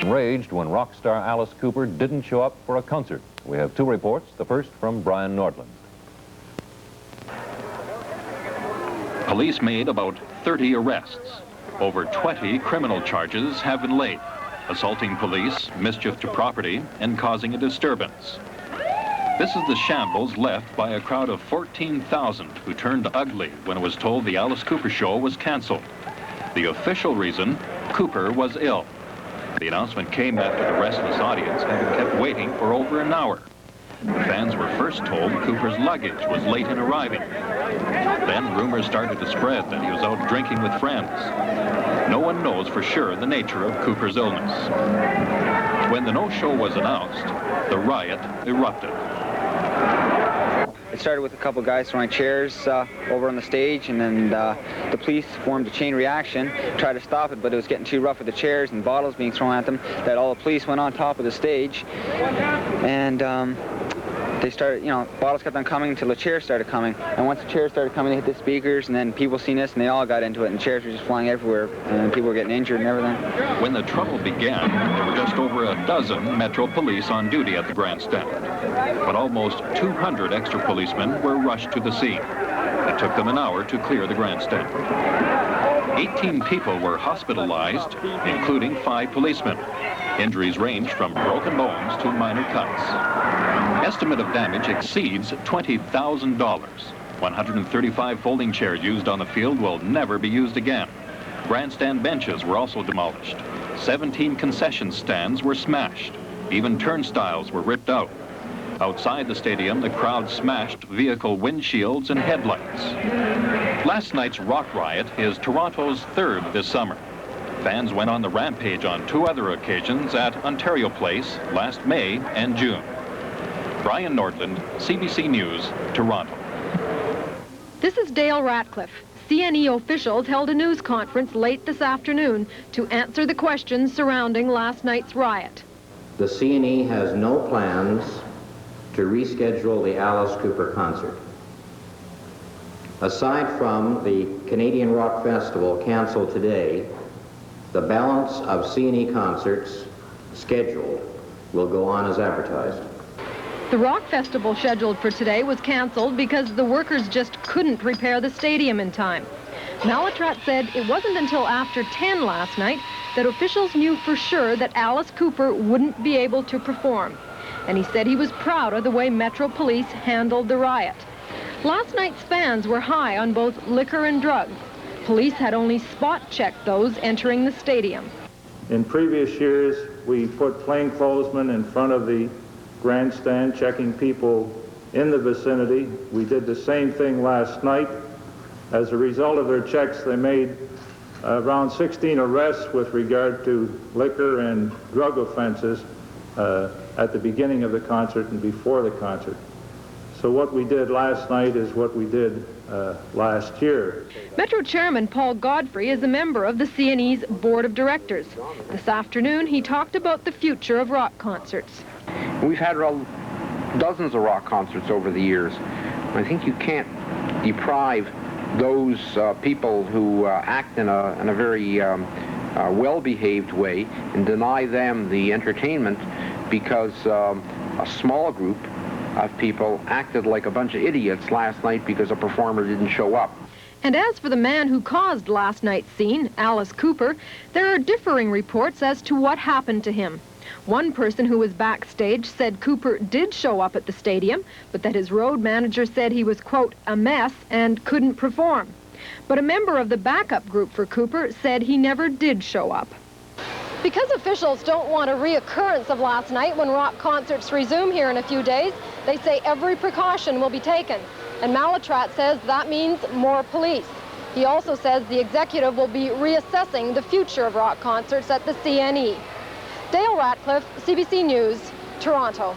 Enraged when rock star Alice Cooper didn't show up for a concert. We have two reports, the first from Brian Nordland. Police made about 30 arrests. Over 20 criminal charges have been laid: assaulting police, mischief to property, and causing a disturbance. This is the shambles left by a crowd of 14,000 who turned ugly when it was told the Alice Cooper show was canceled. The official reason: Cooper was ill. The announcement came after the restless audience had been kept waiting for over an hour. The fans were first told Cooper's luggage was late in arriving. Then rumors started to spread that he was out drinking with friends. No one knows for sure the nature of Cooper's illness. When the no-show was announced, the riot erupted. It started with a couple guys throwing chairs over on the stage, and then the police formed a chain reaction, tried to stop it, but it was getting too rough with the chairs and bottles being thrown at them, that all the police went on top of the stage, and they started, bottles kept on coming until the chairs started coming. And once the chairs started coming, they hit the speakers, and then people seen this, and they all got into it, and chairs were just flying everywhere, and people were getting injured and everything. When the trouble began, there were just over a dozen Metro police on duty at the Grandstand. But almost 200 extra policemen were rushed to the scene. It took them an hour to clear the Grandstand. 18 people were hospitalized, including 5 policemen. Injuries ranged from broken bones to minor cuts. Estimate of damage exceeds $20,000. 135 folding chairs used on the field will never be used again. Grandstand benches were also demolished. 17 concession stands were smashed. Even turnstiles were ripped out. Outside the stadium, the crowd smashed vehicle windshields and headlights. Last night's rock riot is Toronto's third this summer. Fans went on the rampage on 2 other occasions at Ontario Place last May and June. Brian Nordland, CBC News, Toronto. This is Dale Ratcliffe. C.N.E. officials held a news conference late this afternoon to answer the questions surrounding last night's riot. The C.N.E. has no plans to reschedule the Alice Cooper concert. Aside from the Canadian Rock Festival canceled today, the balance of C.N.E. concerts scheduled will go on as advertised. The rock festival scheduled for today was canceled because the workers just couldn't repair the stadium in time. Malatrat said it wasn't until after 10 last night that officials knew for sure that Alice Cooper wouldn't be able to perform. And he said he was proud of the way Metro Police handled the riot. Last night's fans were high on both liquor and drugs. Police had only spot-checked those entering the stadium. In previous years, we put plainclothesmen in front of the Grandstand checking people in the vicinity. We did the same thing last night. As a result of their checks, they made around 16 arrests with regard to liquor and drug offenses at the beginning of the concert and before the concert. So what we did last night is what we did last year. Metro Chairman Paul Godfrey is a member of the C.N.E.'s Board of Directors. This afternoon, he talked about the future of rock concerts. We've had dozens of rock concerts over the years. I think you can't deprive those people who act in a very well-behaved way and deny them the entertainment because a small group of people acted like a bunch of idiots last night because a performer didn't show up. And as for the man who caused last night's scene, Alice Cooper, there are differing reports as to what happened to him. One person who was backstage said Cooper did show up at the stadium, but that his road manager said he was, quote, a mess and couldn't perform. But a member of the backup group for Cooper said he never did show up. Because officials don't want a reoccurrence of last night when rock concerts resume here in a few days, they say every precaution will be taken. And Malatrat says that means more police. He also says the executive will be reassessing the future of rock concerts at the C.N.E. Dale Ratcliffe, CBC News, Toronto.